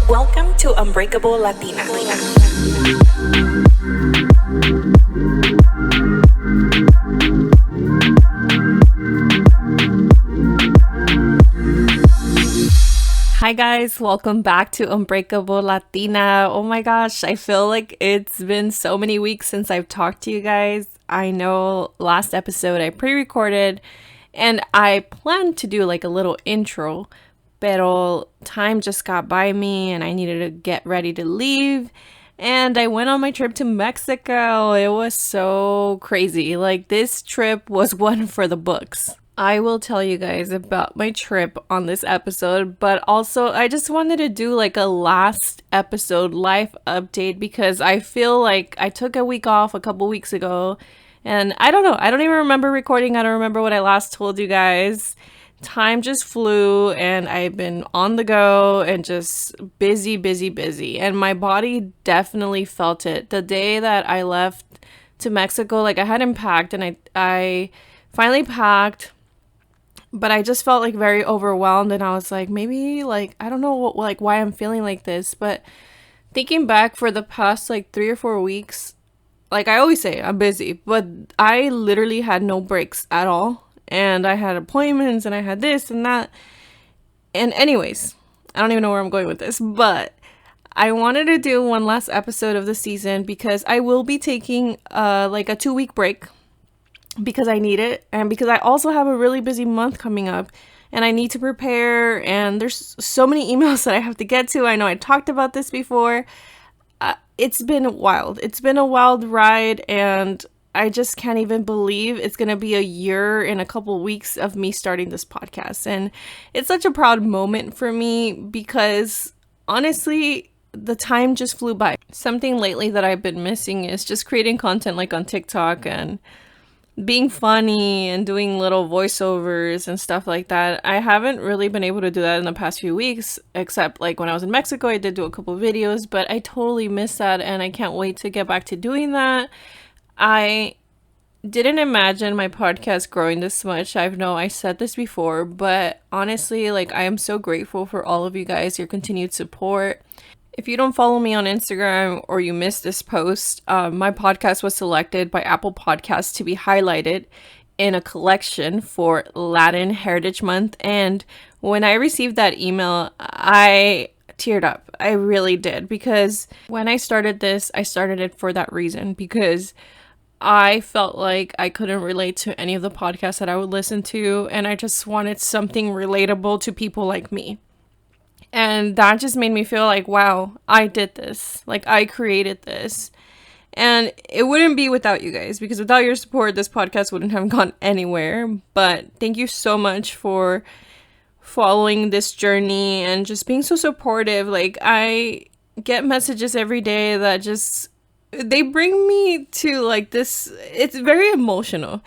Welcome to Unbreakable Latina. Hi guys, welcome back to Unbreakable Latina. Oh my gosh, I feel like it's been so many weeks since I've talked to you guys. I know last episode I pre-recorded and I planned to do like a little intro, pero time just got by me and I needed to get ready to leave. And I went on my trip to Mexico. It was so crazy. Like, this trip was one for the books. I will tell you guys about my trip on this episode, but also I just wanted to do like a last episode life update because I feel like I took a week off a couple weeks ago and I don't know. I don't even remember recording. I don't remember what I last told you guys. Time just flew and I've been on the go and just busy. And my body definitely felt it. The day that I left to Mexico, like I hadn't packed and I finally packed, but I just felt like very overwhelmed and I was like, maybe like, I don't know what, like why I'm feeling like this, but thinking back for the past like 3 or 4 weeks, like I always say, I'm busy, but I literally had no breaks at all. And I had appointments and I had this and that. And anyways, I don't even know where I'm going with this, but I wanted to do one last episode of the season because I will be taking like a 2-week break because I need it. And because I also have a really busy month coming up and I need to prepare. And there's so many emails that I have to get to. I know I talked about this before. It's been wild. It's been a wild ride and I just can't even believe it's going to be a year in a couple weeks of me starting this podcast. And it's such a proud moment for me because honestly, the time just flew by. Something lately that I've been missing is just creating content like on TikTok and being funny and doing little voiceovers and stuff like that. I haven't really been able to do that in the past few weeks, except like when I was in Mexico, I did do a couple videos, but I totally missed that and I can't wait to get back to doing that. I didn't imagine my podcast growing this much. I said this before, but honestly, like I am so grateful for all of you guys, your continued support. If you don't follow me on Instagram or you missed this post, my podcast was selected by Apple Podcasts to be highlighted in a collection for Latin Heritage Month. And when I received that email, I teared up. I really did, because when I started this, I started it for that reason, because I felt like I couldn't relate to any of the podcasts that I would listen to, and I just wanted something relatable to people like me. And that just made me feel like, wow, I did this. Like, I created this. And it wouldn't be without you guys, because without your support, this podcast wouldn't have gone anywhere. But thank you so much for following this journey and just being so supportive. Like, I get messages every day that just, they bring me to like this, it's very emotional.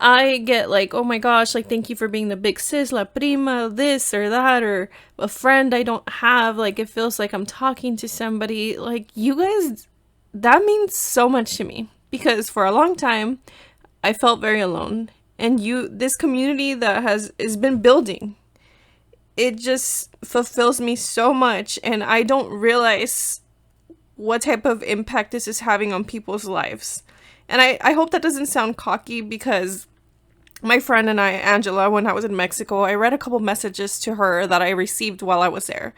I get like, oh my gosh, like thank you for being the big sis, la prima, this or that, or a friend I don't have. Like it feels like I'm talking to somebody. Like you guys, that means so much to me, because for a long time I felt very alone. And this community that has been building, it just fulfills me so much, and I don't realize what type of impact this is having on people's lives. And I hope that doesn't sound cocky, because my friend and I, Angela, when I was in Mexico, I read a couple messages to her that I received while I was there.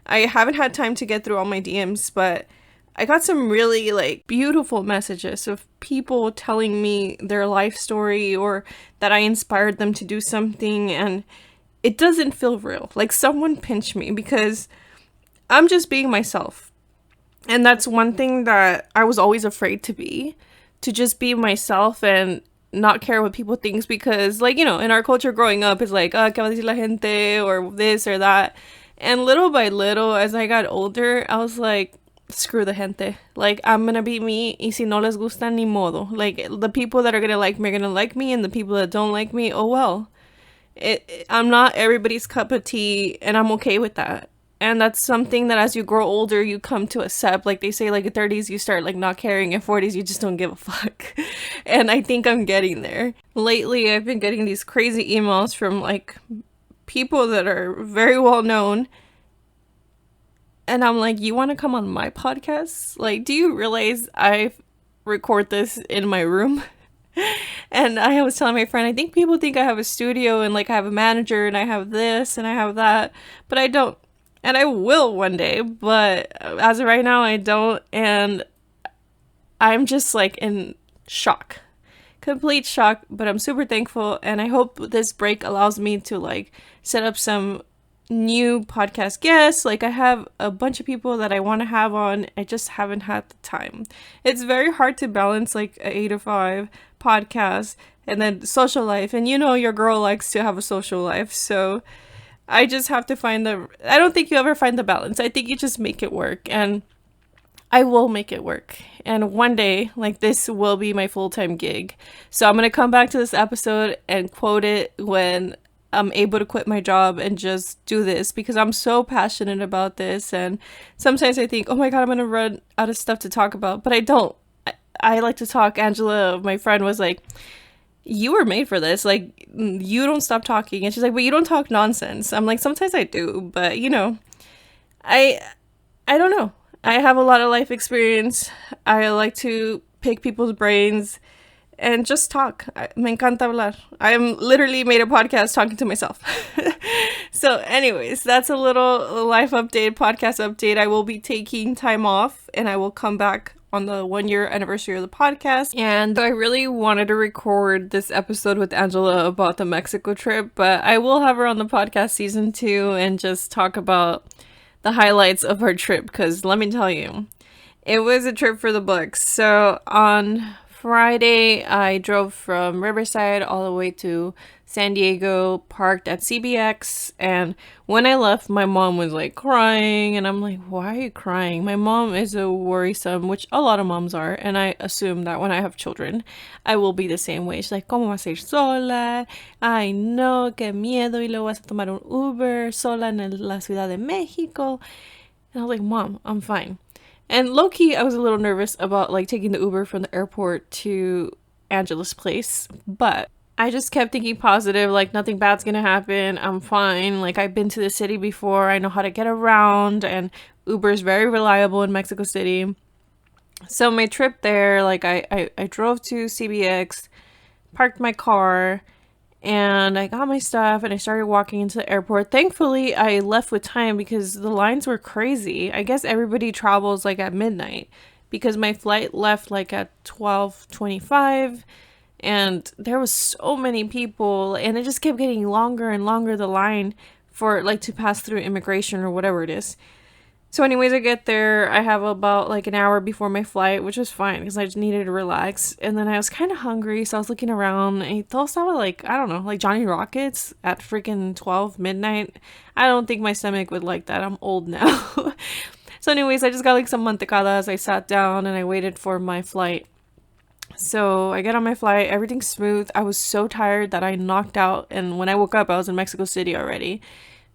I haven't had time to get through all my DMs, but I got some really like beautiful messages of people telling me their life story or that I inspired them to do something, and it doesn't feel real. Like someone pinched me, because I'm just being myself. And that's one thing that I was always afraid to just be myself and not care what people think, because like, you know, in our culture growing up, it's like, ¿qué va a decir la gente?" or this or that. And little by little, as I got older, I was like, screw the gente. Like, I'm gonna be me, y si no les gusta, ni modo. Like, the people that are gonna like me are gonna like me, and the people that don't like me, oh well. I'm not everybody's cup of tea, and I'm okay with that. And that's something that as you grow older, you come to accept. Like they say, like in 30s, you start like not caring. In 40s, you just don't give a fuck. And I think I'm getting there. Lately, I've been getting these crazy emails from like people that are very well known. And I'm like, you want to come on my podcast? Like, do you realize I record this in my room? And I was telling my friend, I think people think I have a studio and like I have a manager and I have this and I have that, but I don't. And I will one day, but as of right now, I don't. And I'm just like in shock, complete shock, but I'm super thankful. And I hope this break allows me to like set up some new podcast guests. Like I have a bunch of people that I want to have on. I just haven't had the time. It's very hard to balance like a 8 to 5 podcast and then social life. And you know, your girl likes to have a social life. So I just have to find I don't think you ever find the balance. I think you just make it work, and I will make it work. And one day, like, this will be my full-time gig. So I'm going to come back to this episode and quote it when I'm able to quit my job and just do this, because I'm so passionate about this. And sometimes I think, oh my God, I'm going to run out of stuff to talk about, but I don't. I like to talk. Angela, my friend, was like, you were made for this. Like, you don't stop talking. And she's like, but you don't talk nonsense. I'm like, sometimes I do, but you know, I don't know. I have a lot of life experience. I like to pick people's brains and just talk. Me encanta hablar. I'm literally made a podcast talking to myself. So anyways, that's a little life update, podcast update. I will be taking time off and I will come back on the 1 year anniversary of the podcast. And I really wanted to record this episode with Angela about the Mexico trip, but I will have her on the podcast season 2 and just talk about the highlights of our trip, because let me tell you, it was a trip for the books. So on Friday, I drove from Riverside all the way to San Diego, parked at CBX, and when I left, my mom was like crying, and I'm like, why are you crying? My mom is a worrisome, which a lot of moms are, and I assume that when I have children, I will be the same way. She's like, ¿Cómo vas a ir sola? Ay, no, qué miedo, y luego vas a tomar un Uber sola en la Ciudad de México. And I was like, Mom, I'm fine. And low-key, I was a little nervous about like taking the Uber from the airport to Angela's place, but I just kept thinking positive, like nothing bad's gonna happen, I'm fine. Like I've been to the city before, I know how to get around, and Uber is very reliable in Mexico City. So my trip there, like I drove to CBX, parked my car, and I got my stuff and I started walking into the airport. Thankfully, I left with time because the lines were crazy. I guess everybody travels like at midnight, because my flight left like at 12:25, and there was so many people, and it just kept getting longer and longer, the line for like to pass through immigration or whatever it is. So anyways, I get there, I have about like an hour before my flight, which was fine because I just needed to relax. And then I was kind of hungry, so I was looking around, and todo estaba like, I don't know, like Johnny Rockets at freaking 12 midnight. I don't think my stomach would like that. I'm old now. So anyways, I just got like some mantecadas. I sat down and I waited for my flight. So I get on my flight, everything's smooth. I was so tired that I knocked out, and when I woke up, I was in Mexico City already.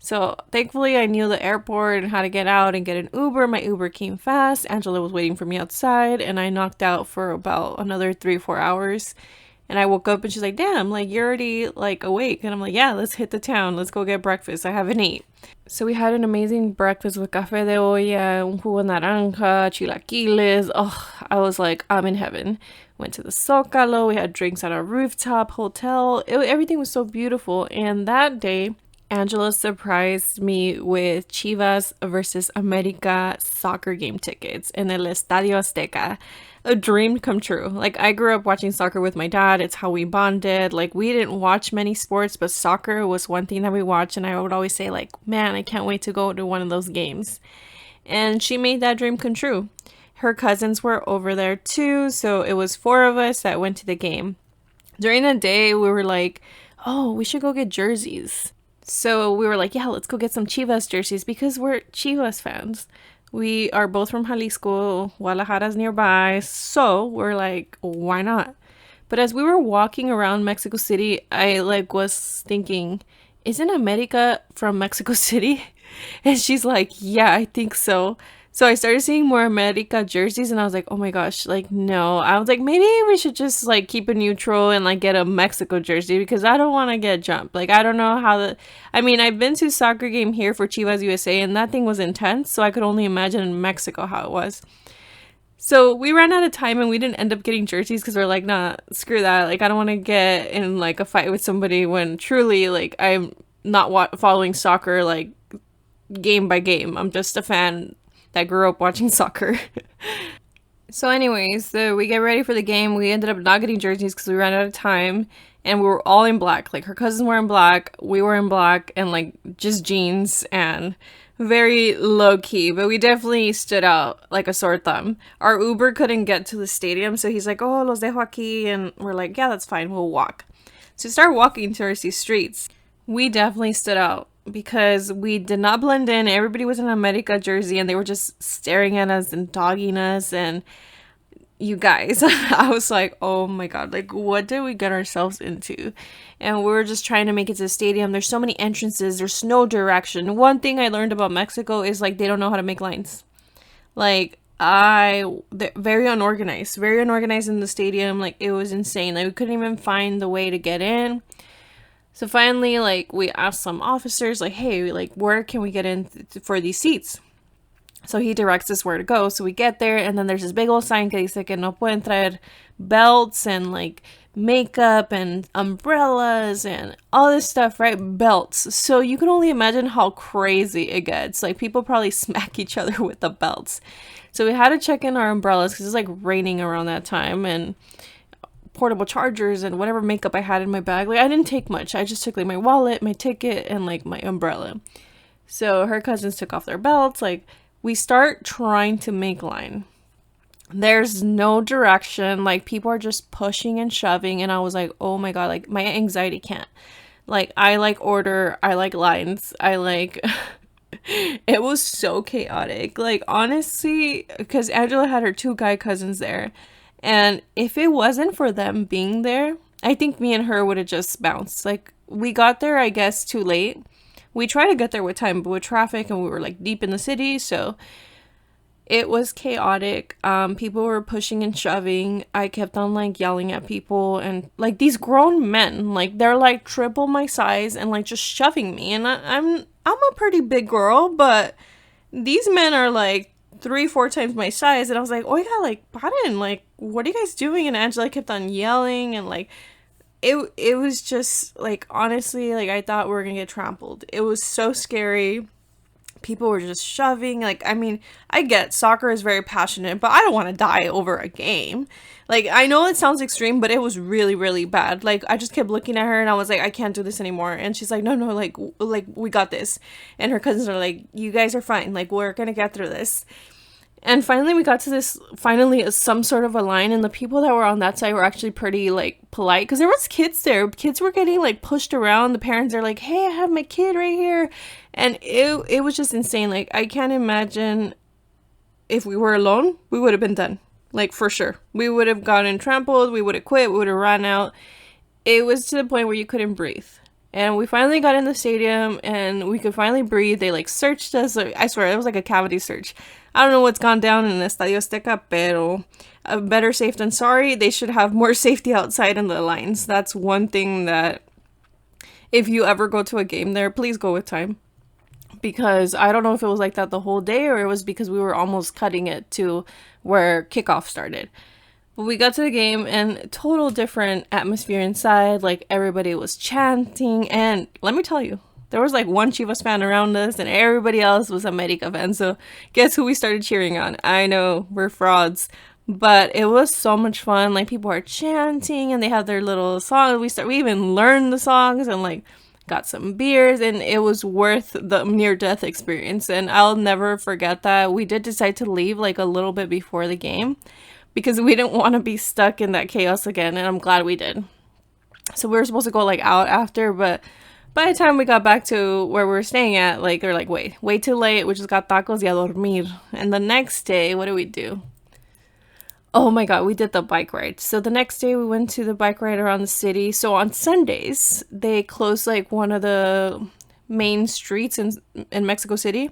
So thankfully, I knew the airport and how to get out and get an Uber. My Uber came fast. Angela was waiting for me outside, and I knocked out for about another 3 or 4 hours. And I woke up and she's like, damn, like you're already like awake. And I'm like, yeah, let's hit the town. Let's go get breakfast. I haven't eaten. So we had an amazing breakfast with café de olla, un jugo naranja, chilaquiles. Oh, I was like, I'm in heaven. Went to the Zócalo. We had drinks at our rooftop hotel. Everything was so beautiful. And that day, Angela surprised me with Chivas versus America soccer game tickets in El Estadio Azteca. A dream come true. Like, I grew up watching soccer with my dad. It's how we bonded. Like, we didn't watch many sports, but soccer was one thing that we watched. And I would always say, like, man, I can't wait to go to one of those games. And she made that dream come true. Her cousins were over there too. So it was 4 of us that went to the game. During the day, we were like, oh, we should go get jerseys. So we were like, yeah, let's go get some Chivas jerseys because we're Chivas fans. We are both from Jalisco, Guadalajara's nearby, so we're like, why not? But as we were walking around Mexico City, I like was thinking, isn't America from Mexico City? And she's like, yeah, I think so. So I started seeing more America jerseys and I was like, oh my gosh, like no. I was like, maybe we should just like keep it neutral and like get a Mexico jersey because I don't want to get jumped. Like I don't know how I mean, I've been to a soccer game here for Chivas USA and that thing was intense, so I could only imagine in Mexico how it was. So we ran out of time and we didn't end up getting jerseys because we're like, nah, screw that. Like I don't want to get in like a fight with somebody when truly like I'm not following soccer like game by game. I'm just a fan that grew up watching soccer. So, anyways, we get ready for the game. We ended up not getting jerseys because we ran out of time, and we were all in black. Like her cousins were in black, we were in black, and like just jeans and very low key. But we definitely stood out like a sore thumb. Our Uber couldn't get to the stadium, so he's like, "Oh, los dejo aquí," and we're like, "Yeah, that's fine. We'll walk." So we start walking towards these streets. We definitely stood out because we did not blend in. Everybody was in an America jersey and they were just staring at us and dogging us. And you guys, I was like, oh my God, like what did we get ourselves into? And we were just trying to make it to the stadium. There's so many entrances, there's no direction. One thing I learned about Mexico is like they don't know how to make lines. Like, they're very unorganized in the stadium. Like it was insane. Like we couldn't even find the way to get in. So finally, like, we asked some officers, like, hey, like, where can we get in for these seats? So he directs us where to go. So we get there, and then there's this big old sign que dice que no pueden traer belts and, like, makeup and umbrellas and all this stuff, right? Belts. So you can only imagine how crazy it gets. Like, people probably smack each other with the belts. So we had to check in our umbrellas because it's, like, raining around that time, and portable chargers and whatever makeup I had in my bag. Like I didn't take much. I just took like my wallet, my ticket, and like my umbrella. So her cousins took off their belts. Like we start trying to make line. There's no direction. Like people are just pushing and shoving. And I was like, oh my God, like my anxiety can't. Like I like order. I like lines. I like it was so chaotic. Like honestly, because Angela had her two guy cousins there. And if it wasn't for them being there, I think me and her would have just bounced. Like, we got there, I guess, too late. We tried to get there with time, but with traffic, and we were, like, deep in the city, so it was chaotic. People were pushing and shoving. I kept on, like, yelling at people, and, like, these grown men, like, they're, like, triple my size and, like, just shoving me. And I'm a pretty big girl, but these men are, like, 3-4 times my size, and I was like, oh yeah, like pardon, like what are you guys doing? And Angela kept on yelling, and like it was just like honestly, like I thought we were gonna get trampled. It was so scary. People were just shoving. Like I mean, I get soccer is very passionate, but I don't want to die over a game. Like I know it sounds extreme, but it was really really bad. Like I just kept looking at her and I was like, I can't do this anymore. And she's like, no, like we got this. And her cousins are like, you guys are fine, like we're gonna get through this. And finally we got to this, finally some sort of a line, and the people that were on that side were actually pretty like polite because there was kids there. Kids were getting like pushed around. The parents are like, hey, I have my kid right here. And it was just insane. Like I can't imagine if we were alone, we would have been done. Like for sure. We would have gotten trampled, we would have quit, we would have run out. It was to the point where you couldn't breathe. And we finally got in the stadium and we could finally breathe. They like searched us. I swear, it was like a cavity search. I don't know what's gone down in Estadio Azteca, pero better safe than sorry. They should have more safety outside in the lines. That's one thing that if you ever go to a game there, please go with time. Because I don't know if it was like that the whole day or it was because we were almost cutting it to where kickoff started. But we got to the game and total different atmosphere inside. Like everybody was chanting, and let me tell you, there was like one Chivas fan around us and everybody else was America fan. So guess who we started cheering on? I know, we're frauds, but it was so much fun. Like people are chanting and they have their little songs. We even learned the songs and like got some beers, and it was worth the near death experience. And I'll never forget that. We did decide to leave like a little bit before the game because we didn't want to be stuck in that chaos again, and I'm glad we did. So we were supposed to go like out after, but by the time we got back to where we were staying at, like they're like, way too late. We just got tacos y a dormir. And the next day, what did we do? Oh my God, we did the bike ride. So the next day we went to the bike ride around the city. So on Sundays, they closed like one of the main streets in Mexico City.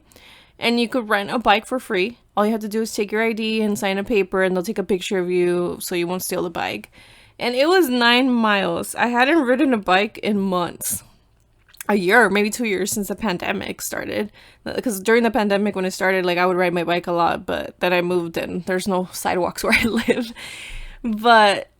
and you could rent a bike for free. All you have to do is take your ID and sign a paper, and they'll take a picture of you so you won't steal the bike. And it was 9 miles. I hadn't ridden a bike in months. A year, maybe 2 years since the pandemic started. Because during the pandemic when it started, like I would ride my bike a lot, but then I moved and there's no sidewalks where I live. But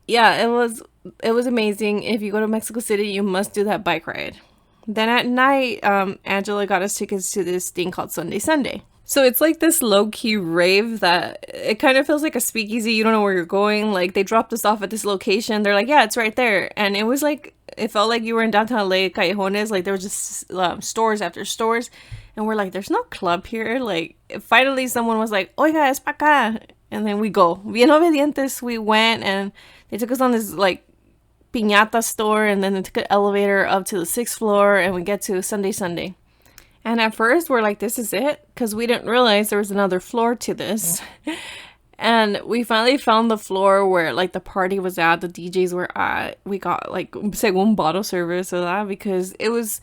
yeah, it was amazing. If you go to Mexico City, you must do that bike ride. Then at night, Angela got us tickets to this thing called Sunday Sunday. So it's like this low-key rave that it kind of feels like a speakeasy. You don't know where you're going. Like they dropped us off at this location. They're like, yeah, it's right there. And it was like, it felt like you were in downtown LA, Callejones. Like there were just stores after stores. And we're like, there's no club here. Like finally someone was like, oiga, es pa' acá. And then we go. Bien obedientes, we went and they took us on this like piñata store. And then they took an elevator up to the 6th floor and we get to Sunday Sunday. And at first, we're like, this is it? Because we didn't realize there was another floor to this. And we finally found the floor where, like, the party was at, the DJs were at. We got, like, según bottle service of that because it was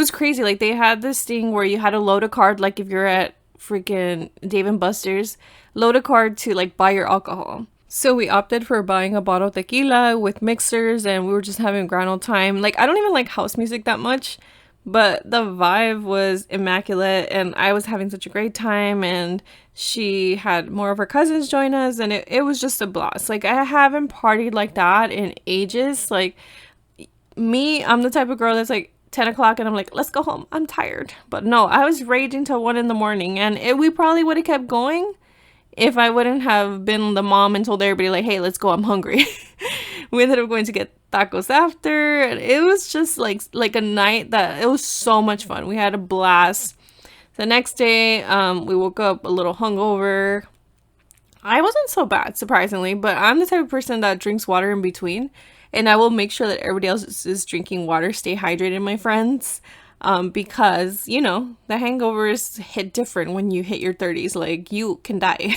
crazy. Like, they had this thing where you had to load a card, like, if you're at freaking Dave & Buster's, load a card to, like, buy your alcohol. So we opted for buying a bottle of tequila with mixers, and we were just having a grand old time. Like, I don't even like house music that much. But the vibe was immaculate and I was having such a great time, and she had more of her cousins join us, and it was just a blast. Like I haven't partied like that in ages. Like me, I'm the type of girl that's like 10 o'clock and I'm like, let's go home. I'm tired. But no, I was raging till 1 a.m. and we probably would have kept going if I wouldn't have been the mom and told everybody like, hey, let's go, I'm hungry. We ended up going to get tacos after, and it was just like a night that it was so much fun. We had a blast. The next day, we woke up a little hungover. I wasn't so bad, surprisingly, but I'm the type of person that drinks water in between, and I will make sure that everybody else is drinking water. Stay hydrated, my friends. Because, you know, the hangovers hit different when you hit your 30s. Like, you can die,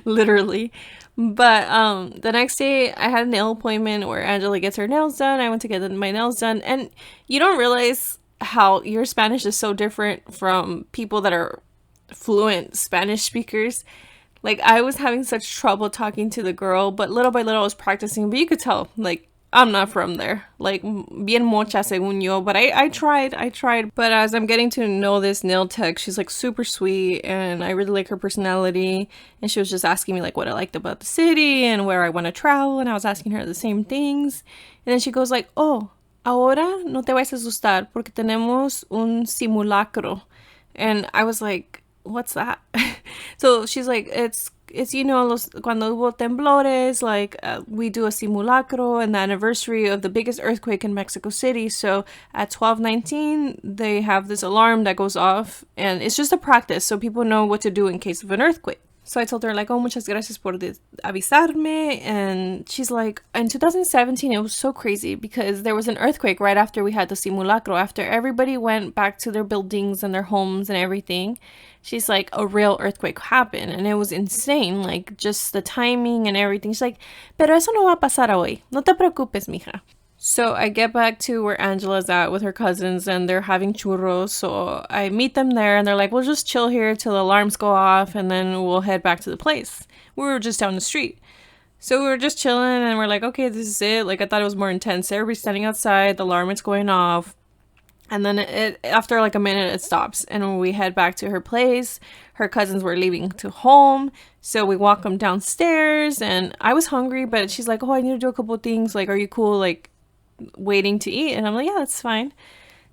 literally. But the next day, I had a nail appointment where Angela gets her nails done. I went to get my nails done. And you don't realize how your Spanish is so different from people that are fluent Spanish speakers. Like, I was having such trouble talking to the girl, but little by little I was practicing. But you could tell, like, I'm not from there. Like, bien mocha según yo. But I tried. But as I'm getting to know this nail tech, she's, like, super sweet. And I really like her personality. And she was just asking me, like, what I liked about the city and where I want to travel. And I was asking her the same things. And then she goes, like, oh, ahora no te vayas a asustar porque tenemos un simulacro. And I was like, what's that? So she's like, it's you know, cuando hubo temblores, like we do a simulacro and the anniversary of the biggest earthquake in Mexico City. So at 12:19, they have this alarm that goes off, and it's just a practice so people know what to do in case of an earthquake. So I told her, like, oh, muchas gracias por avisarme. And she's like, in 2017, it was so crazy because there was an earthquake right after we had the simulacro. After everybody went back to their buildings and their homes and everything, she's like, a real earthquake happened. And it was insane, like, just the timing and everything. She's like, pero eso no va a pasar hoy. No te preocupes, mija. So I get back to where Angela's at with her cousins, and they're having churros. So I meet them there, and they're like, we'll just chill here till the alarms go off, and then we'll head back to the place. We were just down the street. So we were just chilling, and we're like, okay, this is it. Like, I thought it was more intense. Everybody's standing outside. The alarm is going off. And then after like a minute, it stops. And when we head back to her place, her cousins were leaving to home. So we walk them downstairs, and I was hungry, but she's like, oh, I need to do a couple of things. Like, are you cool? Like, waiting to eat? And I'm like, yeah, that's fine.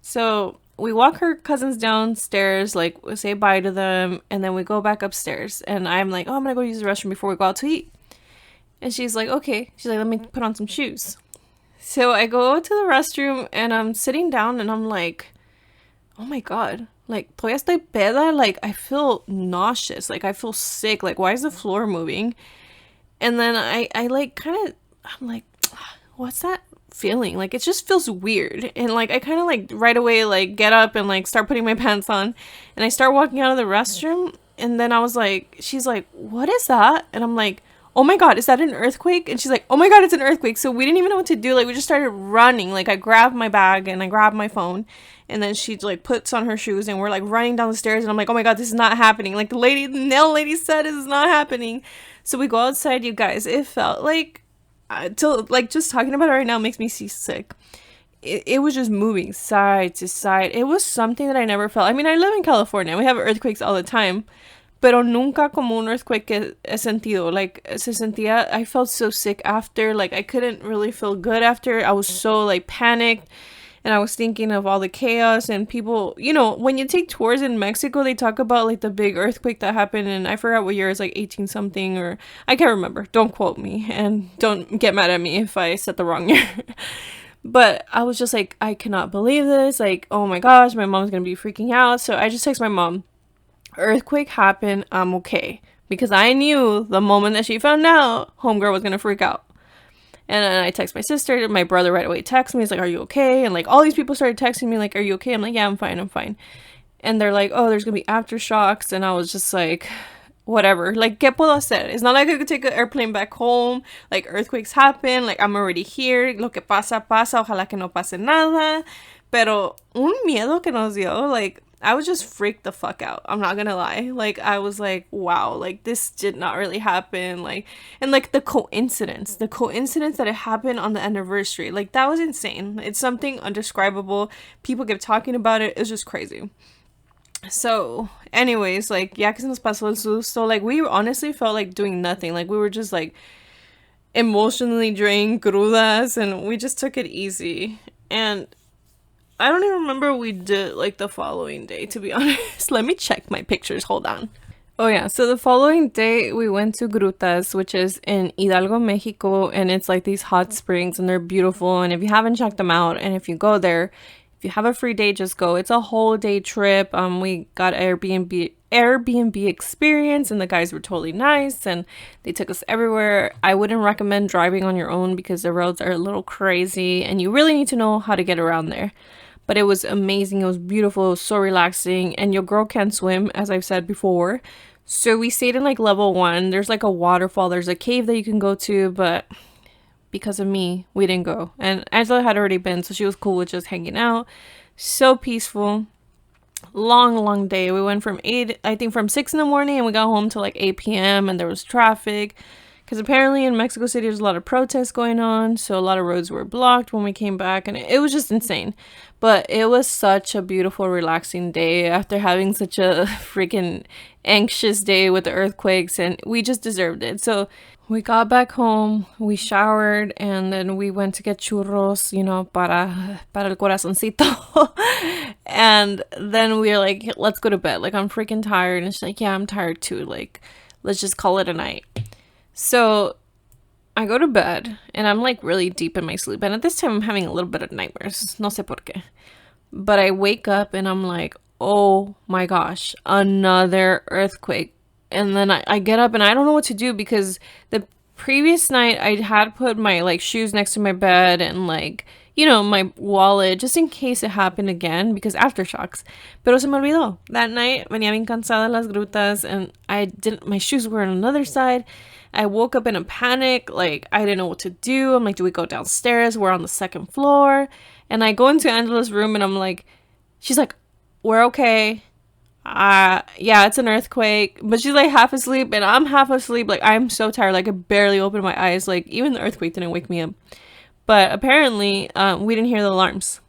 So we walk her cousins downstairs, like, we say bye to them, and then we go back upstairs, and I'm like, oh, I'm gonna go use the restroom before we go out to eat. And she's like, okay. She's like, let me put on some shoes. So I go to the restroom, and I'm sitting down, and I'm like, oh my god, like, todavía estoy peda. Like, I feel nauseous, like, I feel sick, like, why is the floor moving? And then I like kind of, I'm like, what's that feeling? Like, it just feels weird. And like, I kind of like right away like get up and like start putting my pants on, and I start walking out of the restroom. And then I was like, she's like, what is that? And I'm like, oh my God, is that an earthquake? And she's like, oh my God, it's an earthquake. So we didn't even know what to do. Like, we just started running. Like, I grabbed my bag and I grabbed my phone. And then she like puts on her shoes and we're like running down the stairs. And I'm like, oh my God, this is not happening. Like, the nail lady said, this is not happening. So we go outside, you guys. It felt like, just talking about it right now makes me seasick. It was just moving side to side. It was something that I never felt. I mean, I live in California. We have earthquakes all the time. Pero nunca como un earthquake que he sentido. Like, se sentía, I felt so sick after. Like, I couldn't really feel good after. I was so, like, panicked. And I was thinking of all the chaos and people, when you take tours in Mexico, they talk about, like, the big earthquake that happened. And I forgot what year. It's, like, 18 something or I can't remember. Don't quote me. And don't get mad at me if I said the wrong year. But I was just like, I cannot believe this. Like, oh my gosh, my mom's going to be freaking out. So I just text my mom, earthquake happened, I'm okay. Because I knew the moment that she found out, homegirl was going to freak out. And then I text my sister, my brother right away texts me. He's like, are you okay? And like all these people started texting me like, are you okay? I'm like, yeah, I'm fine. And they're like, oh, there's going to be aftershocks. And I was just like, whatever. Like, ¿qué puedo hacer? It's not like I could take an airplane back home. Like, earthquakes happen. Like, I'm already here. Lo que pasa, pasa. Ojalá que no pase nada. Pero un miedo que nos dio. Like, I was just freaked the fuck out. I'm not gonna lie. Like, I was like, wow, like, this did not really happen. Like, and like the coincidence that it happened on the anniversary. Like, that was insane. It's something undescribable. People kept talking about it. It's just crazy. So, anyways, like, ya que se nos pasó el susto, like, we honestly felt like doing nothing. Like, we were just, like, emotionally drained, crudas, and we just took it easy. And I don't even remember what we did, like, the following day, to be honest. Let me check my pictures. Hold on. Oh, yeah. So, the following day, we went to Grutas, which is in Hidalgo, Mexico, and it's, like, these hot springs, and they're beautiful. And if you haven't checked them out, and if you go there, if you have a free day, just go. It's a whole day trip. We got Airbnb experience, and the guys were totally nice, and they took us everywhere. I wouldn't recommend driving on your own because the roads are a little crazy, and you really need to know how to get around there. But it was amazing. It was beautiful. It was so relaxing, and your girl can't swim, as I've said before. So we stayed in like level 1. There's like a waterfall. There's a cave that you can go to, but because of me, we didn't go. And Angela had already been, so she was cool with just hanging out. So peaceful. Long day. We went from 6 in the morning, and we got home till like 8 p.m. and there was traffic. Because apparently in Mexico City, there's a lot of protests going on. So a lot of roads were blocked when we came back. And it was just insane. But it was such a beautiful, relaxing day after having such a freaking anxious day with the earthquakes. And we just deserved it. So we got back home, we showered, and then we went to get churros, para el corazoncito. And then we were like, let's go to bed. Like, I'm freaking tired. And she's like, yeah, I'm tired too. Like, let's just call it a night. So I go to bed, and I'm like really deep in my sleep. And at this time, I'm having a little bit of nightmares. No sé por qué. But I wake up, and I'm like, oh my gosh, another earthquake. And then I get up, and I don't know what to do because the previous night I had put my like shoes next to my bed and like, my wallet just in case it happened again because aftershocks. Pero se me olvidó. That night, venía bien cansada de las grutas, and my shoes were on another side. I woke up in a panic. Like, I didn't know what to do. I'm like, do we go downstairs? We're on the second floor. And I go into Angela's room, and I'm like, she's like, we're okay. Yeah, it's an earthquake. But she's like half asleep, and I'm half asleep. Like, I'm so tired. Like, I barely opened my eyes. Like, even the earthquake didn't wake me up. But apparently, we didn't hear the alarms.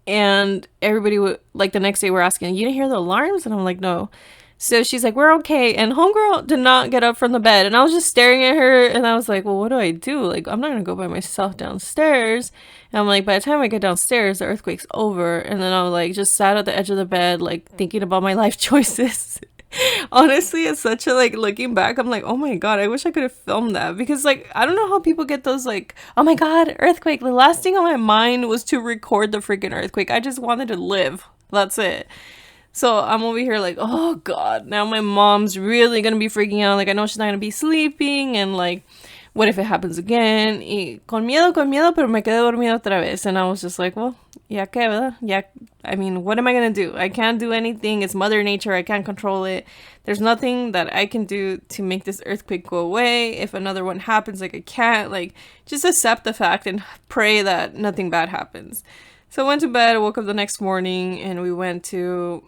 And everybody would, like, the next day we're asking, you didn't hear the alarms? And I'm like, no. So she's like, we're okay. And homegirl did not get up from the bed. And I was just staring at her, and I was like, well, what do I do? Like, I'm not going to go by myself downstairs. And I'm like, by the time I get downstairs, the earthquake's over. And then I was like, just sat at the edge of the bed, like, thinking about my life choices. Honestly, it's such a, like, looking back, I'm like, oh my God, I wish I could have filmed that. Because, like, I don't know how people get those, like, oh my God, earthquake. The last thing on my mind was to record the freaking earthquake. I just wanted to live. That's it. So I'm over here like, oh God, now my mom's really going to be freaking out. Like, I know she's not going to be sleeping. And like, what if it happens again? Y con miedo, pero me quedé dormida otra vez. And I was just like, well, Ya que, ¿verdad? Ya, I mean, what am I gonna do? I can't do anything. It's Mother Nature. I can't control it. There's nothing that I can do to make this earthquake go away. If another one happens, like, I can't. Like, just accept the fact and pray that nothing bad happens. So I went to bed, woke up the next morning, and we went to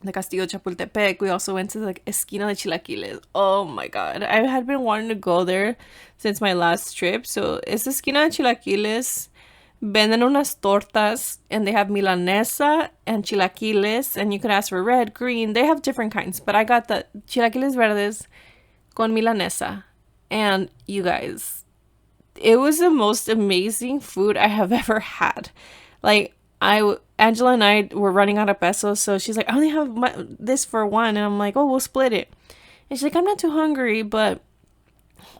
the Castillo de Chapultepec. We also went to the Esquina de Chilaquiles. Oh my god. I had been wanting to go there since my last trip. So it's Esquina de Chilaquiles. Venden unas tortas and they have milanesa and chilaquiles, and you could ask for red, green. They have different kinds, but I got the chilaquiles verdes con milanesa. And you guys, it was the most amazing food I have ever had. Like, Angela and I were running out of pesos, so she's like, I only have this for one, and I'm like, oh, we'll split it. And she's like, I'm not too hungry, but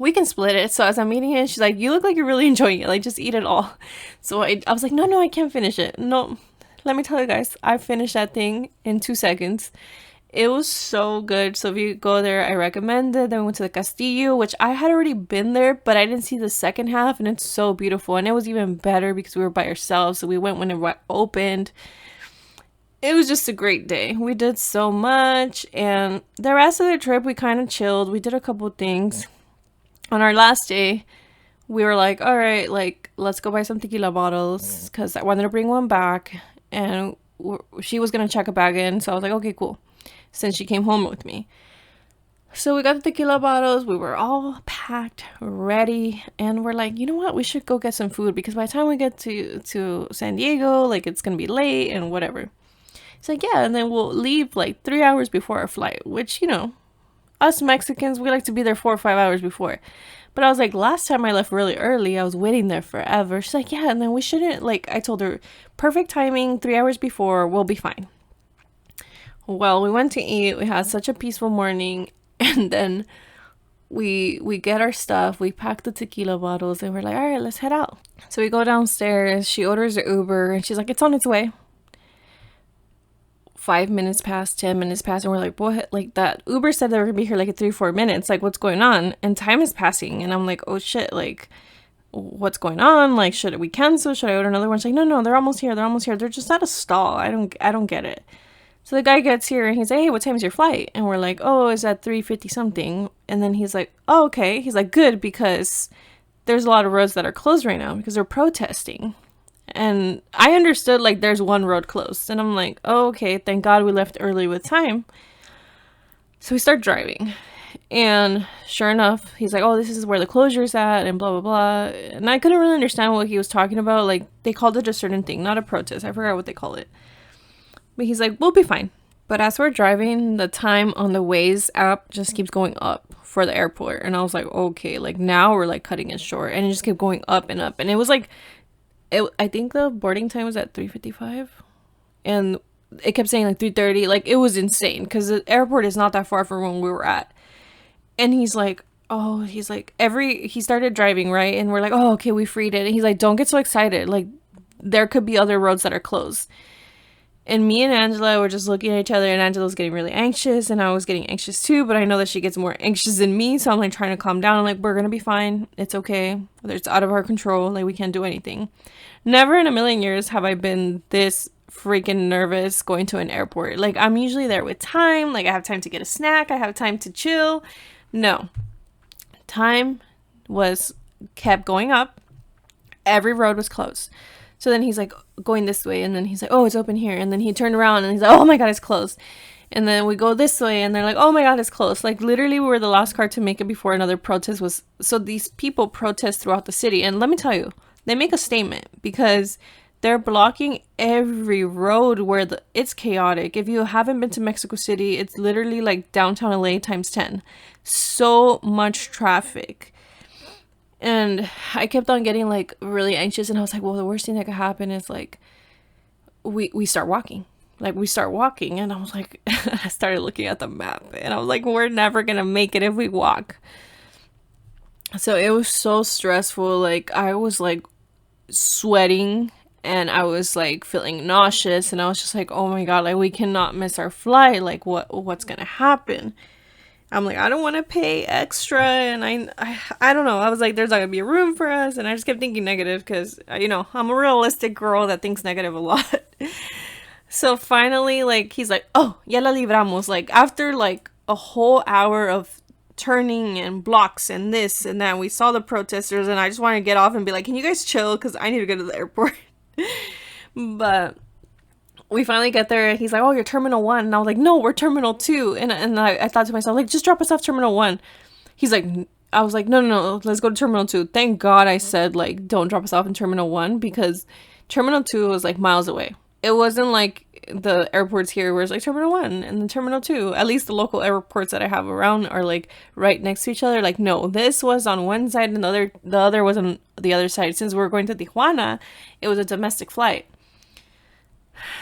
we can split it. So as I'm eating it, she's like, you look like you're really enjoying it. Like, just eat it all. So I was like, no, I can't finish it. No, let me tell you guys, I finished that thing in 2 seconds. It was so good. So if you go there, I recommend it. Then we went to the Castillo, which I had already been there, but I didn't see the second half, and it's so beautiful. And it was even better because we were by ourselves. So we went when it opened. It was just a great day. We did so much, and the rest of the trip, we kind of chilled. We did a couple things. On our last day, we were like, all right, like, let's go buy some tequila bottles because I wanted to bring one back, and she was going to check a bag in. So I was like, okay, cool, since she came home with me. So we got the tequila bottles. We were all packed, ready, and we're like, you know what? We should go get some food because by the time we get to San Diego, like, it's going to be late and whatever. It's like, yeah, and then we'll leave like 3 hours before our flight, which, you know, us Mexicans, we like to be there 4 or 5 hours before. But I was like, last time I left really early, I was waiting there forever. She's like, yeah, and then we shouldn't, like, I told her, perfect timing, 3 hours before, we'll be fine. Well, we went to eat. We had such a peaceful morning. And then we get our stuff. We pack the tequila bottles, and we're like, all right, let's head out. So we go downstairs. She orders an Uber, and she's like, it's on its way. 5 minutes past, 10 minutes past, and we're like, what? Like, that Uber said they were gonna be here like in 3-4 minutes. Like, what's going on? And time is passing, and I'm like, oh shit, like, what's going on? Like, should we cancel? Should I order another one? She's like, no, they're almost here. They're just at a stall. I don't get it. So the guy gets here and he's like, hey, what time is your flight? And we're like, oh, it's at 3:50 something. And then he's like, oh, okay. He's like, good, because there's a lot of roads that are closed right now because they're protesting. And I understood, like, there's one road closed. And I'm like, oh, okay, thank God we left early with time. So we start driving. And sure enough, he's like, oh, this is where the closure's at and blah, blah, blah. And I couldn't really understand what he was talking about. Like, they called it a certain thing, not a protest. I forgot what they call it. But he's like, we'll be fine. But as we're driving, the time on the Waze app just keeps going up for the airport. And I was like, okay, like, now we're, like, cutting it short. And it just kept going up and up. And it was like, I think the boarding time was at 3:55, and it kept saying like 3:30. Like, it was insane because the airport is not that far from where we were at. And he's like, he started driving, right? And we're like, oh, okay, we freed it. And he's like, don't get so excited. Like, there could be other roads that are closed. And me and Angela were just looking at each other, and Angela's getting really anxious, and I was getting anxious too, but I know that she gets more anxious than me, so I'm like trying to calm down. I'm like, we're gonna be fine. It's okay. It's out of our control. Like, we can't do anything. Never in a million years have I been this freaking nervous going to an airport. Like, I'm usually there with time. Like, I have time to get a snack. I have time to chill. No. Time kept going up. Every road was closed. So then he's like going this way, and then he's like, oh, it's open here. And then he turned around and he's like, oh my God, it's closed. And then we go this way, and they're like, oh my God, it's closed. Like, literally, we were the last car to make it before another protest was. So these people protest throughout the city. And let me tell you, they make a statement because they're blocking every road where it's chaotic. If you haven't been to Mexico City, it's literally like downtown LA times 10. So much traffic. And I kept on getting like really anxious, and I was like, well, the worst thing that could happen is like we start walking. Like, we start walking, and I was like, I started looking at the map, and I was like, we're never gonna make it if we walk. So it was so stressful. Like, I was like sweating, and I was like feeling nauseous, and I was just like, oh my God, like, we cannot miss our flight. Like, what's gonna happen? I'm like, I don't want to pay extra, and I don't know. I was like, there's not gonna be a room for us, and I just kept thinking negative because I'm a realistic girl that thinks negative a lot. So finally, like, he's like, oh, ya la libramos. Like, after like a whole hour of turning and blocks and this and that, we saw the protesters, and I just wanted to get off and be like, can you guys chill? Because I need to go to the airport. But we finally get there, and he's like, oh, you're Terminal 1. And I was like, no, we're Terminal 2. And I thought to myself, like, just drop us off Terminal 1. He's like, I was like, no, let's go to Terminal 2. Thank God I said, like, don't drop us off in Terminal 1, because Terminal 2 was, like, miles away. It wasn't like the airports here where it's, like, Terminal 1 and then Terminal 2. At least the local airports that I have around are, like, right next to each other. Like, no, this was on one side and the other was on the other side. Since we were going to Tijuana, it was a domestic flight.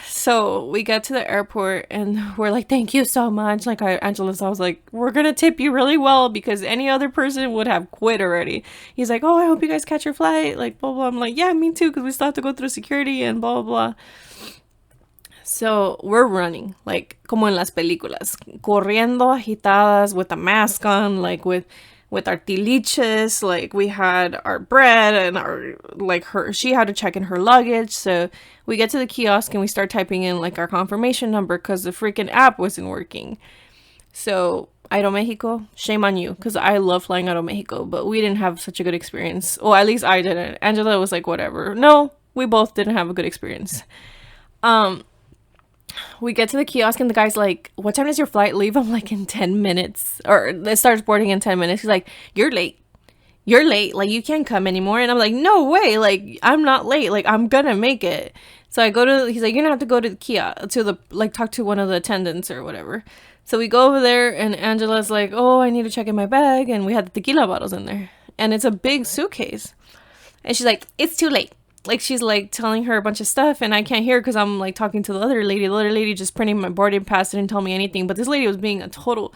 So we get to the airport, and we're like, thank you so much. Like, I was like, we're gonna tip you really well, because any other person would have quit already. He's like, oh, I hope you guys catch your flight, like, blah blah. I'm like, yeah, me too, because we still have to go through security and blah blah blah. So we're running, like, como en las películas, corriendo agitadas with a mask on, like, with our tiliches. Like, we had our bread and she had to check in her luggage. So we get to the kiosk and we start typing in, like, our confirmation number, because the freaking app wasn't working. So Aeromexico, shame on you, because I love flying Aeromexico, but we didn't have such a good experience. Well, at least I didn't. Angela was like, whatever. No, we both didn't have a good experience. We get to the kiosk, and the guy's like, what time does your flight leave? I'm like, in 10 minutes. Or it starts boarding in 10 minutes. He's like, you're late. Like, you can't come anymore. And I'm like, no way. Like, I'm not late. Like, I'm gonna make it. So he's like, you're gonna have to go to the kiosk talk to one of the attendants or whatever. So we go over there, and Angela's like, oh, I need to check in my bag. And we had the tequila bottles in there. And it's a big suitcase. And she's like, it's too late. Like, she's like telling her a bunch of stuff, and I can't hear because I'm like talking to the other lady. The other lady just printing my boarding pass, didn't tell me anything. But this lady was being a total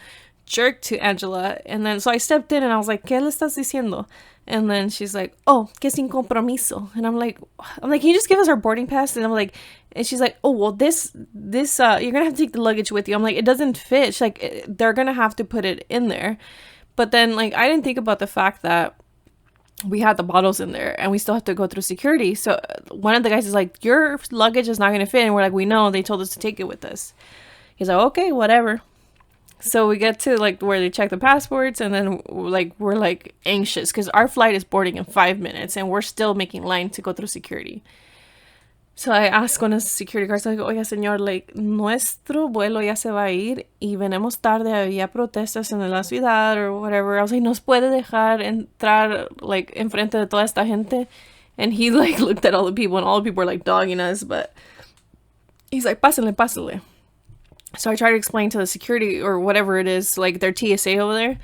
jerk to Angela. And then so I stepped in, and I was like, ¿Qué le estás diciendo? And then she's like, oh, que sin compromiso. And I'm like, can you just give us our boarding pass? And I'm like, and she's like, oh, well, this you're gonna have to take the luggage with you. I'm like, it doesn't fit. She's like, they're gonna have to put it in there. But then, like, I didn't think about the fact that we had the bottles in there, and we still have to go through security. So one of the guys is like, your luggage is not going to fit. And we're like, we know, they told us to take it with us. He's like, okay, whatever. So we get to, like, where they check the passports, and then, like, we're like anxious because our flight is boarding in 5 minutes, and we're still making line to go through security. So I asked one of the security guards, like, oiga, señor, like, nuestro vuelo ya se va a ir y venimos tarde, había protestas en la ciudad or whatever. I was like, ¿nos puede dejar entrar, like, enfrente de toda esta gente? And he, like, looked at all the people, and all the people were, like, dogging us, but he's like, pásale. So I tried to explain to the security or whatever it is, like, their TSA over there.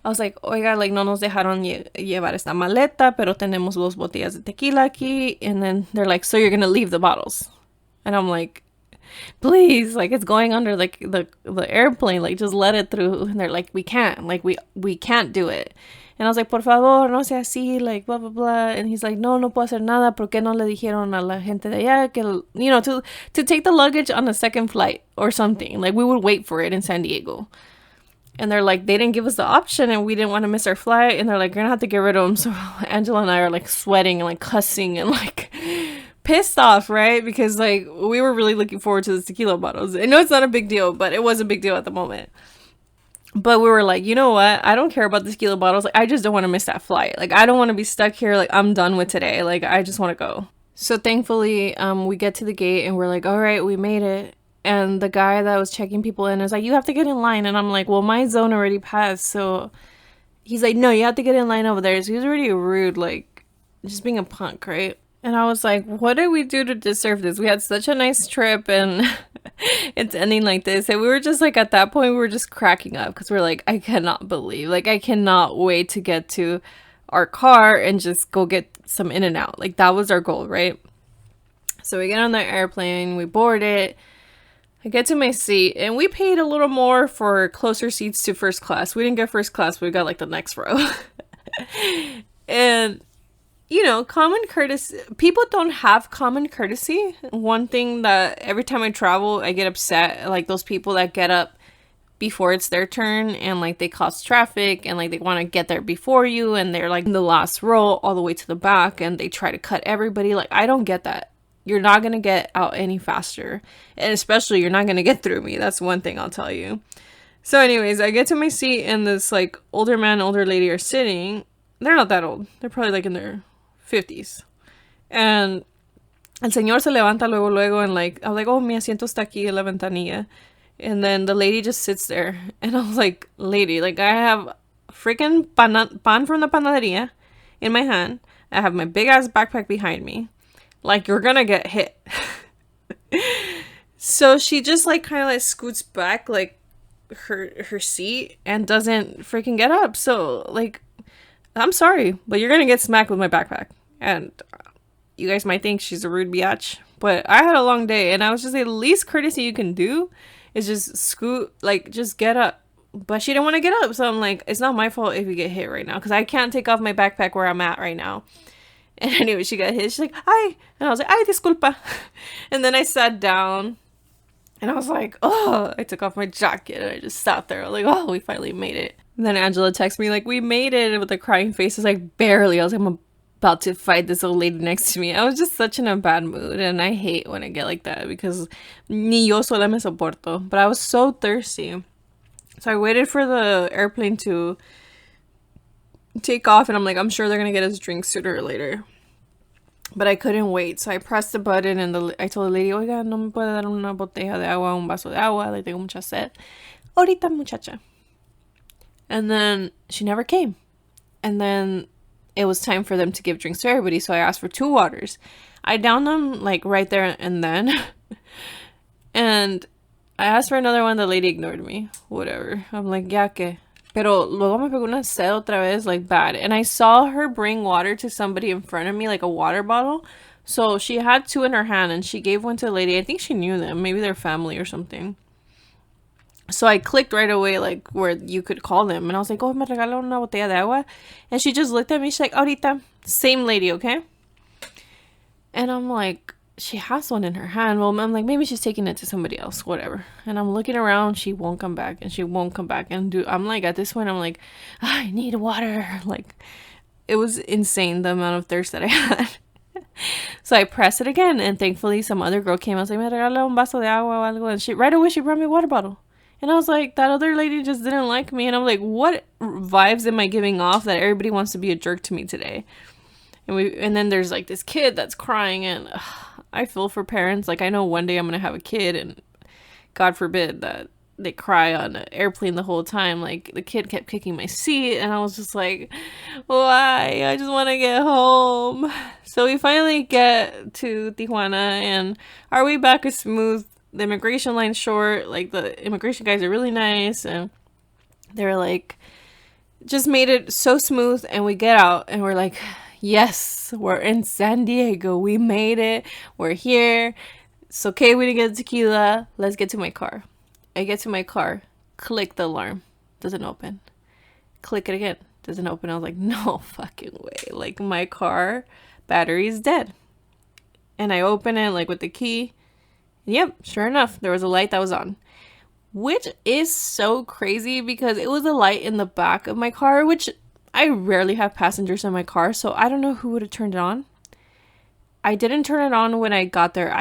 I was like, oiga, like, no nos dejaron llevar esta maleta, pero tenemos 2 botellas de tequila aquí. And then they're like, so you're going to leave the bottles? And I'm like, please, like, it's going under, like, the airplane, like, just let it through. And they're like, we can't, like, we can't do it. And I was like, por favor, no sea así, like, blah, blah, blah. And he's like, no puedo hacer nada, ¿por qué no le dijeron a la gente de allá que, to take the luggage on a second flight or something. Like, we would wait for it in San Diego. And they're like, they didn't give us the option, and we didn't want to miss our flight. And they're like, you're gonna have to get rid of them. So Angela and I are, like, sweating and, like, cussing and, like, pissed off, right? Because, like, we were really looking forward to the tequila bottles. I know it's not a big deal, but it was a big deal at the moment. But we were like, you know what? I don't care about the tequila bottles. Like, I just don't want to miss that flight. Like, I don't want to be stuck here. Like, I'm done with today. Like, I just want to go. So thankfully, we get to the gate, and we're like, all right, we made it. And the guy that was checking people in is like, you have to get in line. And I'm like, well, my zone already passed. So he's like, no, you have to get in line over there. So he was already rude, like, just being a punk, right? And I was like, what did we do to deserve this? We had such a nice trip, and it's ending like this. And we were just, like, at that point, we were just cracking up because we're like, I cannot wait to get to our car and just go get some In-N-Out. Like, that was our goal, right? So we get on the airplane, we board it. I get to my seat, and we paid a little more for closer seats to first class. We didn't get first class, but we got, like, the next row. And, common courtesy. People don't have common courtesy. One thing that every time I travel, I get upset. Like, those people that get up before it's their turn, and like they cause traffic, and like they want to get there before you, and they're like in the last row all the way to the back, and they try to cut everybody. Like, I don't get that. You're not gonna get out any faster, and especially you're not gonna get through me. That's one thing I'll tell you. So anyways, I get to my seat, and this like older man, older lady are sitting. They're not that old. They're probably like in their 50s. And el señor se levanta luego, luego, and like, I was like, oh, mi asiento está aquí en la ventanilla. And then the lady just sits there. And I was like, lady, like, I have freaking pan from the panaderia in my hand. I have my big ass backpack behind me. Like, you're gonna get hit. So she just like kind of like scoots back like her seat and doesn't freaking get up. So like, I'm sorry, but you're gonna get smacked with my backpack. And you guys might think she's a rude biatch, but I had a long day, and I was just like, the least courtesy you can do is just scoot, like, just get up. But she didn't want to get up, so I'm like, it's not my fault if you get hit right now, because I can't take off my backpack where I'm at right now. And anyway, she got hit. She's like, ay. And I was like, ay, disculpa. And then I sat down, and I was like, oh, I took off my jacket, and I just sat there. I was like, oh, we finally made it. And then Angela texted me, like, we made it, with a crying face. I was like, barely. I was like, I'm about to fight this old lady next to me. I was just such in a bad mood, and I hate when I get like that, because ni yo sola me soporto. But I was so thirsty. So I waited for the airplane to take off, and I'm like, I'm sure they're gonna get us drinks sooner or later. But I couldn't wait, so I pressed the button, and I told the lady, oiga, no me puede dar una botella de agua, un vaso de agua, like, tengo mucha sed. Ahorita, muchacha. And then she never came. And then it was time for them to give drinks to everybody, so I asked for 2 waters. I downed them, like, right there and then. And I asked for another one, the lady ignored me. Whatever. I'm like, ya que. Pero luego me pegó una sed otra vez, like, bad. And I saw her bring water to somebody in front of me, like a water bottle. So she had 2 in her hand, and she gave one to the lady. I think she knew them. Maybe they're family or something. So I clicked right away, like, where you could call them. And I was like, oh, me regala una botella de agua. And she just looked at me. She's like, ahorita. Same lady, okay? And I'm like, she has one in her hand. Well, I'm like, maybe she's taking it to somebody else, whatever. And I'm looking around, she won't come back, and she won't come back. And I'm like, at this point, I'm like, I need water. Like, it was insane, the amount of thirst that I had. So I pressed it again, and thankfully some other girl came. I was like, me regala un vaso de agua o algo. And right away, she brought me a water bottle. And I was like, that other lady just didn't like me. And I'm like, what vibes am I giving off that everybody wants to be a jerk to me today? And then there's like this kid that's crying, and I feel for parents. Like, I know one day I'm gonna have a kid, and God forbid that they cry on an airplane the whole time. Like, the kid kept kicking my seat, and I was just like, why? I just want to get home. So we finally get to Tijuana, and our way back is smooth. The immigration line's short. Like, the immigration guys are really nice, and they're like, just made it so smooth. And we get out, and we're like, yes, we're in San Diego. We made it. We're here. It's okay, we didn't get tequila. Let's get to my car. I get to my car. Click the alarm. Doesn't open. Click it again. Doesn't open. I was like, no fucking way. Like, my car battery is dead. And I open it, like, with the key. Yep, sure enough, there was a light that was on. Which is so crazy, because it was a light in the back of my car, which I rarely have passengers in my car, so I don't know who would have turned it on. I didn't turn it on when I got there.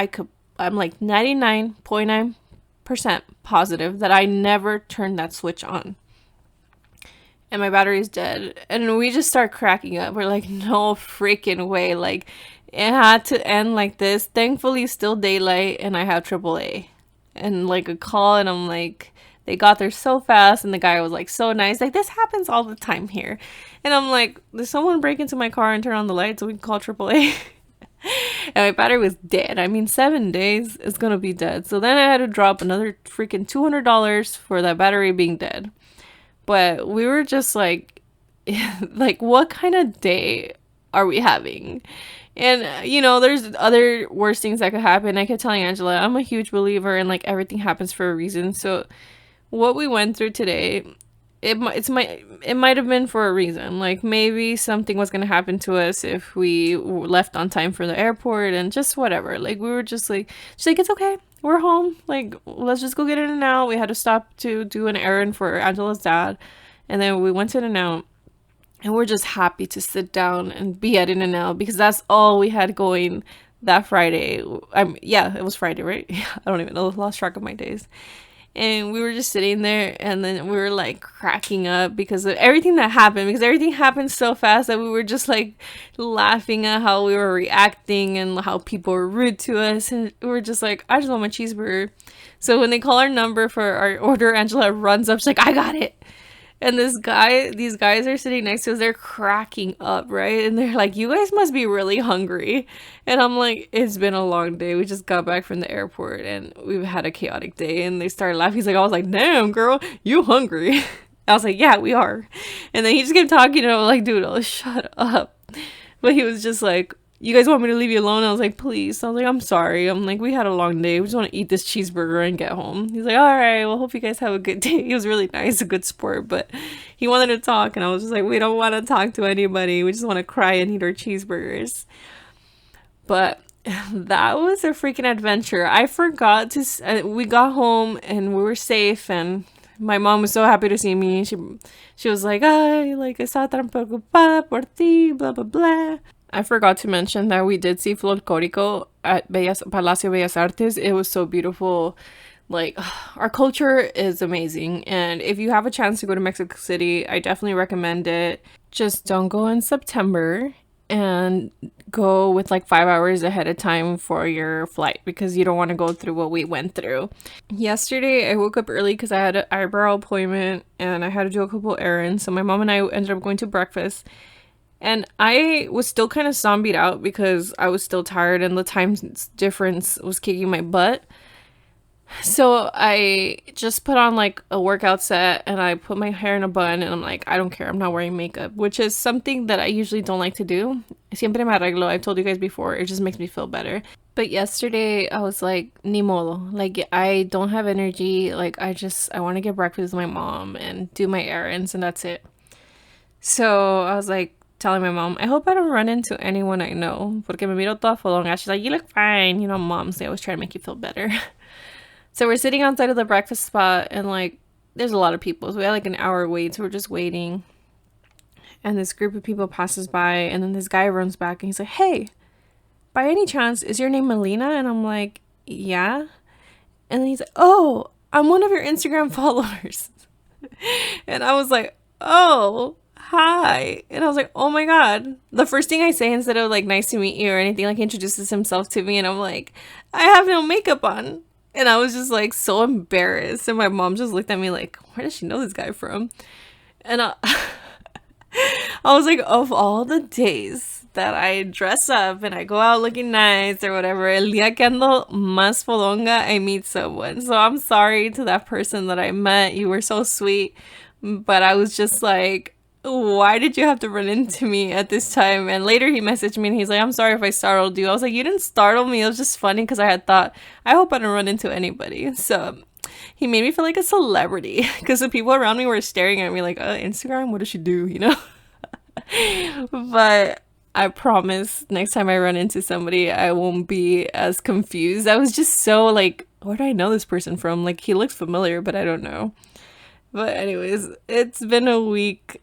I'm like 99.9% positive that I never turned that switch on. And my battery's dead. And we just start cracking up. We're like, no freaking way. Like, it had to end like this. Thankfully, still daylight, and I have AAA. And like a call, and I'm like, they got there so fast, and the guy was like so nice. Like, this happens all the time here. And I'm like, did someone break into my car and turn on the light so we can call AAA? And my battery was dead. I mean, 7 days it's gonna be dead. So then I had to drop another freaking $200 for that battery being dead. But we were just like, like, what kind of day are we having? And, you know, there's other worse things that could happen. I kept telling Angela, I'm a huge believer in, like, everything happens for a reason. So what we went through today, it might have been for a reason. Like, maybe something was going to happen to us if we left on time for the airport, and just whatever. Like, we were just like, she's like, it's okay. we're home. Like, let's just go get in and out. We had to stop to do an errand for Angela's dad. And then we went to In and Out. And we're just happy to sit down and be at In and Out because that's all we had going that Friday. Yeah, it was Friday, right? I don't even know. I lost track of my days. And we were just sitting there, and then we were like cracking up because of everything that happened, because everything happened so fast that we were just like laughing at how we were reacting and how people were rude to us. And we were just like, I just want my cheeseburger. So when they call our number for our order, Angela runs up, she's like, I got it. And these guys are sitting next to us, they're cracking up, right? And they're like, you guys must be really hungry. And I'm like, it's been a long day. We just got back from the airport and we've had a chaotic day. And they started laughing. He's like, I was like, damn, girl, you hungry? I was like, yeah, we are. And then he just kept talking and I was like, dude, oh, shut up. But he was just like, you guys want me to leave you alone? I was like, please. I was like, I'm sorry. I'm like, we had a long day. We just want to eat this cheeseburger and get home. He's like, all right, well, hope you guys have a good day. He was really nice, a good sport, but he wanted to talk. And I was just like, we don't want to talk to anybody. We just want to cry and eat our cheeseburgers. But that was a freaking adventure. I forgot to, we got home and we were safe and my mom was so happy to see me. She was like, ay, like, estaba tan preocupada por ti, blah, blah, blah. I forgot to mention that we did see Folclórico at Palacio Bellas Artes. It was so beautiful. Like, our culture is amazing. And if you have a chance to go to Mexico City, I definitely recommend it. Just don't go in September and go with like 5 hours ahead of time for your flight because you don't want to go through what we went through. Yesterday, I woke up early because I had an eyebrow appointment and I had to do a couple errands. So my mom and I ended up going to breakfast. And I was still kind of zombied out because I was still tired and the time difference was kicking my butt. So I just put on like a workout set and I put my hair in a bun and I'm like, I don't care. I'm not wearing makeup, which is something that I usually don't like to do. Siempre me arreglo. I've told you guys before. It just makes me feel better. But yesterday I was like, ni modo. Like, I don't have energy. Like, I want to get breakfast with my mom and do my errands and that's it. So I was like, telling my mom, I hope I don't run into anyone I know. Porque me miro toda fodonga. She's like, you look fine. You know, moms, they always try to make you feel better. So we're sitting outside of the breakfast spot and like, there's a lot of people. So we had like an hour wait. So we're just waiting. And this group of people passes by and then this guy runs back and he's like, hey, by any chance, is your name Melina? And I'm like, yeah. And then he's like, oh, I'm one of your Instagram followers. And I was like, oh, hi. And I was like, oh my God. The first thing I say instead of like, nice to meet you or anything, like, he introduces himself to me and I'm like, I have no makeup on. And I was just like so embarrassed. And my mom just looked at me like, where does she know this guy from? And I was like, of all the days that I dress up and I go out looking nice or whatever, el día que ando más fodonga, I meet someone. So I'm sorry to that person that I met. You were so sweet. But I was just like, why did you have to run into me at this time? And later he messaged me and he's like, I'm sorry if I startled you. I was like, you didn't startle me. It was just funny because I had thought, I hope I don't run into anybody. So he made me feel like a celebrity because the people around me were staring at me like, Instagram, what does she do? You know? But I promise next time I run into somebody, I won't be as confused. I was just so like, where do I know this person from? Like, he looks familiar, but I don't know. But anyways, it's been a week.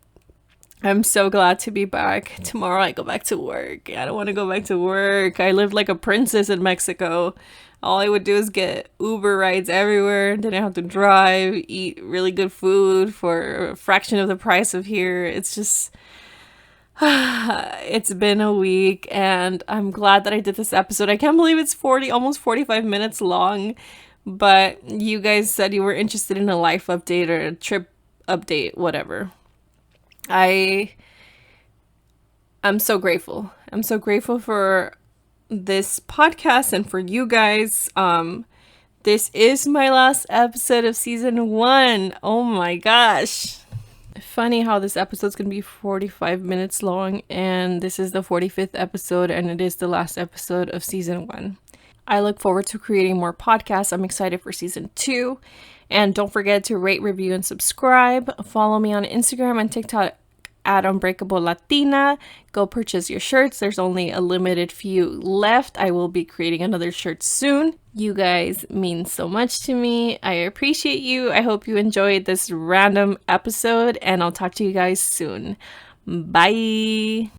I'm so glad to be back. Tomorrow I go back to work. I don't want to go back to work. I lived like a princess in Mexico. All I would do is get Uber rides everywhere. Didn't have to drive, eat really good food for a fraction of the price of here. It's just, it's been a week and I'm glad that I did this episode. I can't believe it's almost 45 minutes long. But you guys said you were interested in a life update or a trip update, whatever. I'm so grateful. I'm so grateful for this podcast and for you guys. This is my last episode of season 1. Oh my gosh. Funny how this episode's gonna be 45 minutes long and this is the 45th episode and it is the last episode of season 1. I look forward to creating more podcasts. I'm excited for season 2. And don't forget to rate, review, and subscribe. Follow me on Instagram and TikTok at Unbreakable Latina. Go purchase your shirts. There's only a limited few left. I will be creating another shirt soon. You guys mean so much to me. I appreciate you. I hope you enjoyed this random episode, and I'll talk to you guys soon. Bye.